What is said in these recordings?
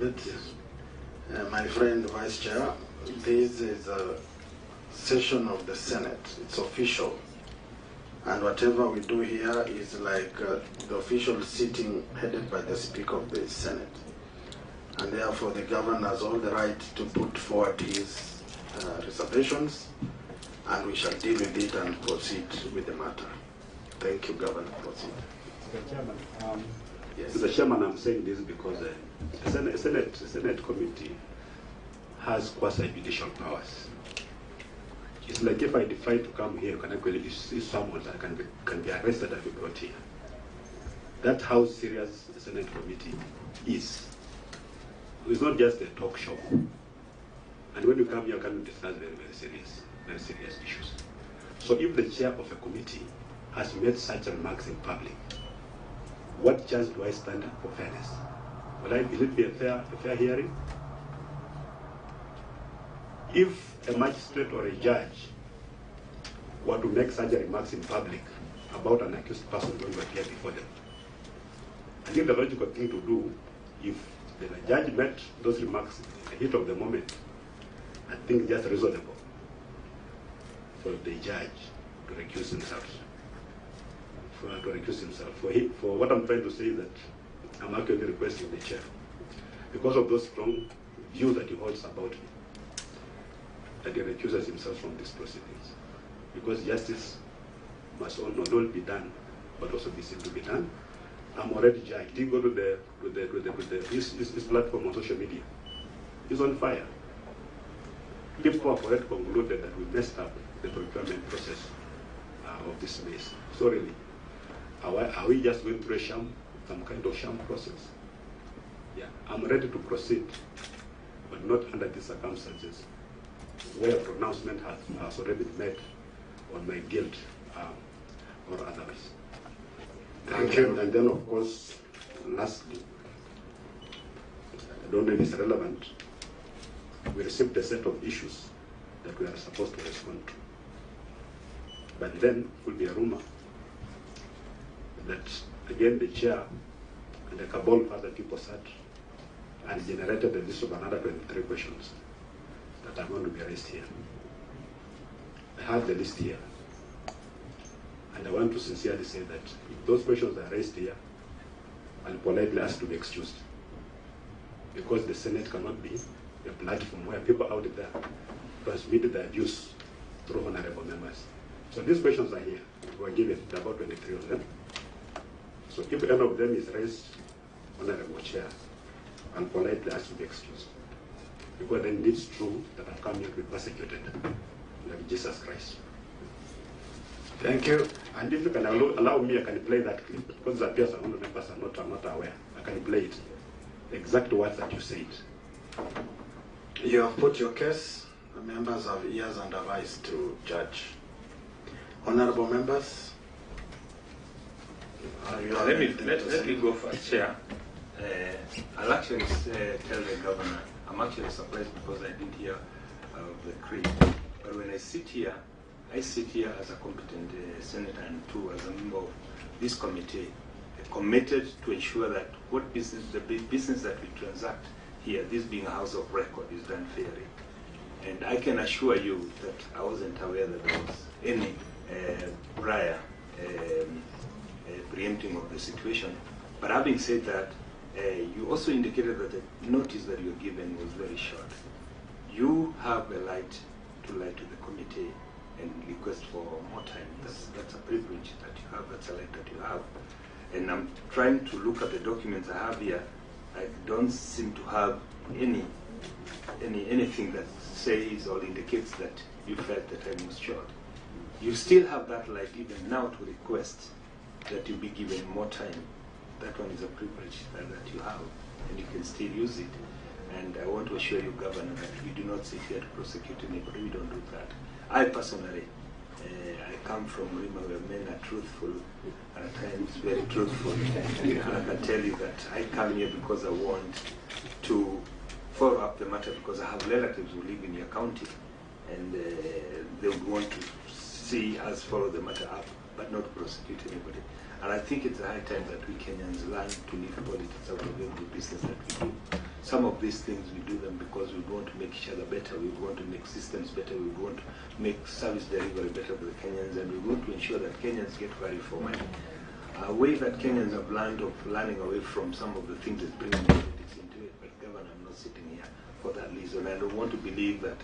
My friend Vice Chair, this is a session of the Senate. It's official. And whatever we do here is like the official sitting headed by the Speaker of the Senate. And therefore the governor has all the right to put forward his reservations, and we shall deal with it and proceed with the matter. Thank you, Governor. Proceed. Mr. Chairman, yes. Mr. Chairman, I'm saying this because the Senate committee has quasi-judicial powers. It's like if I decide to come here, can actually see someone that can be arrested and be brought here. That's how serious the Senate committee is. It's not just a talk show. And when you come here, you can discuss very serious issues. So if the chair of a committee has made such remarks in public, what chance do I stand for fairness? Will it be a fair hearing? If a magistrate or a judge were to make such remarks in public about an accused person going to appear before them, I think the logical thing to do, if the judge made those remarks in the heat of the moment, I think it's just reasonable for the judge to recuse himself. For what I'm trying to say is that I'm actually requesting the chair, because of those strong views that he holds about me, that he recuses himself from these proceedings. Because justice must not only be done, but also be seen to be done. I'm already judged. He go to his platform on social media. He's on fire. People have already concluded that we messed up the procurement process of this mess. So really, are we just going through some kind of sham process? Yeah, I'm ready to proceed, but not under these circumstances, where a pronouncement has already been made on my guilt or otherwise. Thank you. And then, of course, lastly, I don't know if it's relevant, we received a set of issues that we are supposed to respond to. But then it will be a rumor that, again, the chair and the cabal of other people sat and generated a list of another 23 questions that are going to be raised here. I have the list here. And I want to sincerely say that if those questions are raised here, I'll politely ask to be excused. Because the Senate cannot be a platform where people out there transmit their views through honorable members. So these questions are here. We were given about 23 of them. So if any of them is raised, Honorable Chair, I'll politely ask to be excused. Because then it's true that I've come here to be persecuted like Jesus Christ. Thank you. And if you can allow me, I can play that clip, because it appears some members are not aware. I can play it. The exact words that you said. You have put your case. The members have ears and have eyes to judge. Honorable members, let me go first, Chair. I'll actually tell the governor, I'm actually surprised because I didn't hear the creed. But when I sit here as a competent senator and too as a member of this committee, committed to ensure that the business that we transact here, this being a house of record, is done fairly. And I can assure you that I wasn't aware that there was any prior preempting of the situation. But having said that, you also indicated that the notice that you were given was very short. You have a right to lie to the committee and request for more time. That's a privilege that you have, that's a right that you have. And I'm trying to look at the documents I have here. I don't seem to have anything that says or indicates that you felt the time was short. You still have that right even now to request that you be given more time. That one is a privilege that you have, and you can still use it. And I want to assure you, Governor, that we do not sit here to prosecute anybody. We don't do that. I personally, I come from Rima where men are truthful, and at times very truthful. And I can tell you that I come here because I want to follow up the matter, because I have relatives who live in your county, and they would want to see us follow the matter up, but not prosecute anybody. And I think it's a high time that we Kenyans learn to leave politics out of every business that we do. some of these things we do them because we want to make each other better, we want to make systems better, we want to make service delivery better for the Kenyans, and we want to ensure that Kenyans get value for money. A way that Kenyans have learned of learning away from some of the things that bring politics into it, but Governor, I'm not sitting here for that reason. I don't want to believe that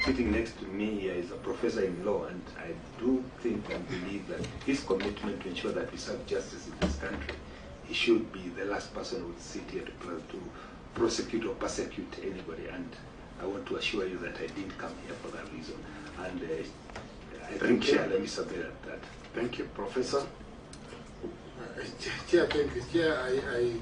sitting next to me here is a professor in law, and I do think and believe that his commitment to ensure that we serve justice in this country, he should be the last person who would sit here to prosecute or persecute anybody. And I want to assure you that I didn't come here for that reason. And I think Chair, let me submit that. Thank you, Professor. Chair, thank you. Chair, I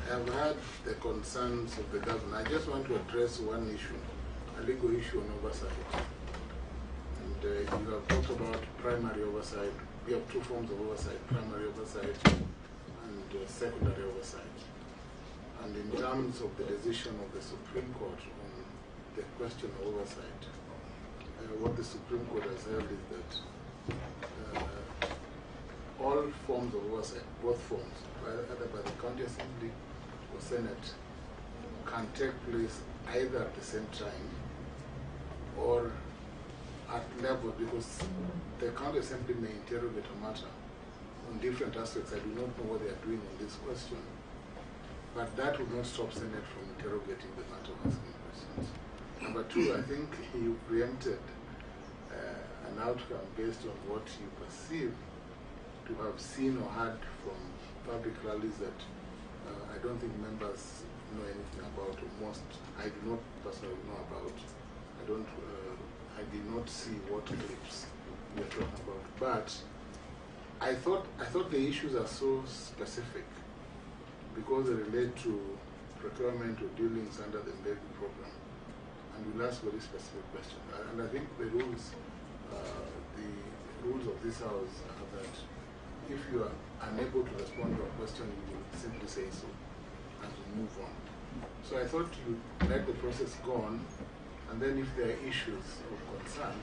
have heard the concerns of the governor. I just want to address one issue, a legal issue on oversight. And you have talked about primary oversight. We have two forms of oversight, primary oversight and secondary oversight. And in terms of the decision of the Supreme Court on the question of oversight, what the Supreme Court has held is that all forms of oversight, both forms, either by the County Assembly or Senate, can take place either at the same time or at level, because the County Assembly may interrogate a matter on different aspects. I do not know what they are doing on this question, but that would not stop Senate from interrogating the matter of asking questions. Number two, I think you preempted an outcome based on what you perceive to have seen or heard from public rallies that I don't think members know anything about, or most I do not personally know about. I did not see what clips you're talking about. But I thought the issues are so specific because they relate to procurement or dealings under the Mbegu program, and we'll ask very specific questions. And I think the rules of this house are that if you are unable to respond to a question, you will simply say so and move on. So I thought you let the process go on, and then if there are issues of concern,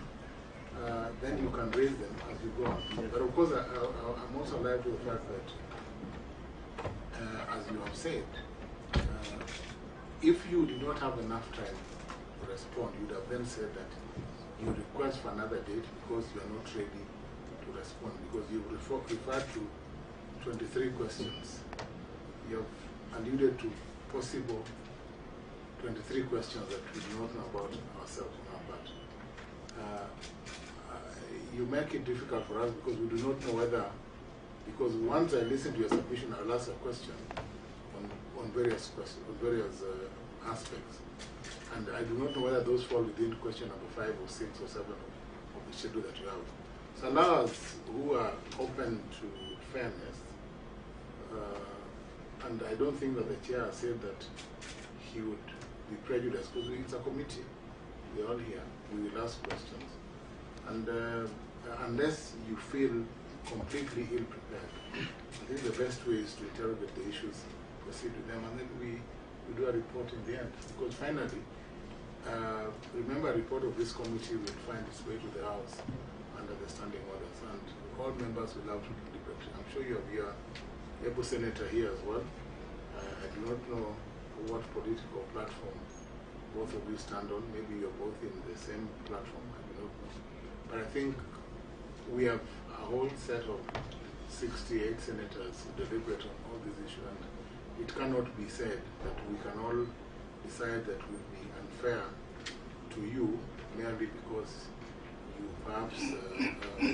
then you can raise them as you go on. But of course, I'm also alive to the fact that, as you have said, if you did not have enough time to respond, you would have then said that you request for another date because you are not ready to respond, because you referred to 23 questions. You have alluded to possible 23 questions that we do not know about ourselves on our part. You make it difficult for us because we do not know whether, because once I listen to your submission, I'll ask a question on various questions, on various aspects. And I do not know whether those fall within question number 5 or 6 or 7 of the schedule that you have. So allow us who are open to fairness, and I don't think that the chair has said that he would be prejudiced because it's a committee. We're all here. We will ask questions. And unless you feel completely ill-prepared, I think the best way is to interrogate the issues, proceed with them, and then we do a report in the end. Because finally, remember, a report of this committee will find its way to the House under the standing orders, and all members will have to deliberate. I'm sure you have your able senator here as well. I do not know what political platform both of you stand on. Maybe you're both in the same platform, I do not know. But I think we have a whole set of 68 senators who deliberate on all these issues, and it cannot be said that we can all decide that would be unfair to you merely because you perhaps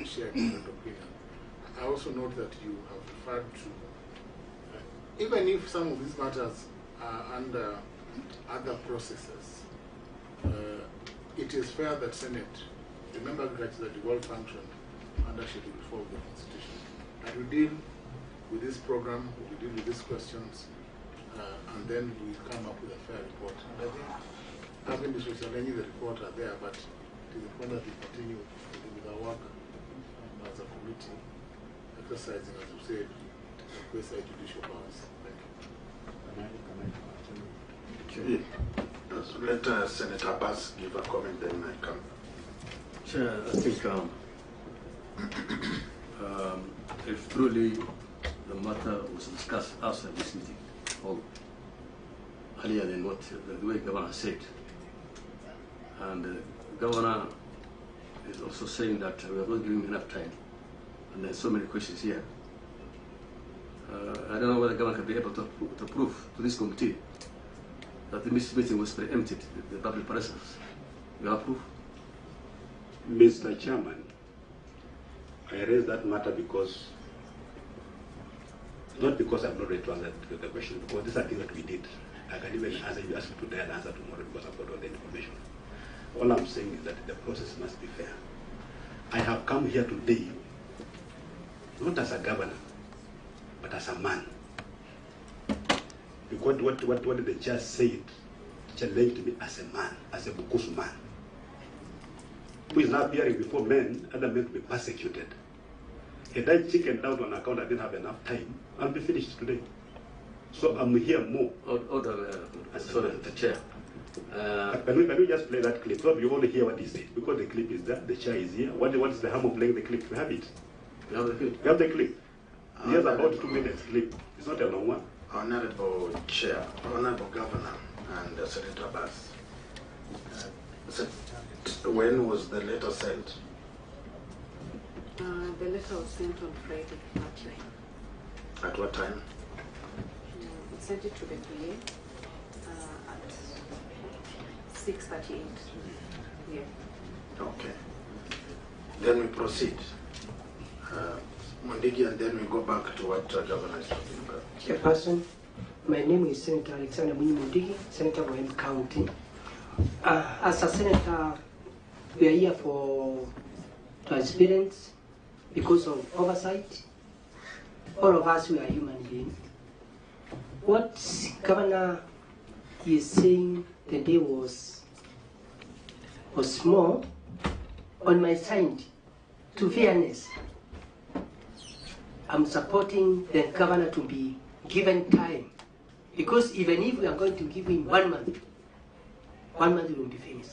share different opinion. I also note that you have referred to, even if some of these matters are under other processes, it is fair that Senate, remember that the world functioned under Schedule 4 of the Constitution, and we deal with this program, we deal with these questions, and then we come up with a fair report. And I think having the Socialenyi, the report are there, but it is important that we continue with our work as a committee, exercising, as you said, quasi judicial powers. Thank you. Let Senator Abbas give a comment, then I come. Chair, I think if truly the matter was discussed outside this meeting, all earlier than what the way Governor said. And the Governor is also saying that we are not giving him enough time. And there's so many questions here. I don't know whether the Governor can be able to prove to this committee that the meeting was preempted, the public presence. You have proof? Mr. Chairman, I raised that matter because, not because I'm not ready to answer the question, because these are things that we did. I can even answer you, ask you today and answer tomorrow because I've got all the information. All I'm saying is that the process must be fair. I have come here today, not as a governor, but as a man. Because what the judge said challenged me as a man, as a Bukusu man, who is now appearing before men, other men to be persecuted. Had I chickened out on account I didn't have enough time, I'll be finished today. So I'm here more. Sorry, the chair. Can we just play that clip? So you want to hear what he said, because the clip is there, the chair is here. What is the harm of playing the clip? We have it. You have the clip? We have the clip. He has about 2 minutes clip. It's not a long one. Honorable Chair, Honorable Governor, and Senator Bass. When was the letter sent? The letter was sent on Friday at 9. At what time? We sent it to the PA at 6:38. Yeah. Okay. Then we proceed. Mondigi, and then we go back to what Governor is talking about. Chairperson, my name is Senator Alexander Mondigi, Senator of Bahari County. As a senator, we are here for transparency because of oversight. All of us, we are human beings. What Governor is saying today was more on my side. To fairness, I'm supporting the Governor to be given time, because even if we are going to give him 1 month, 1 month will be finished.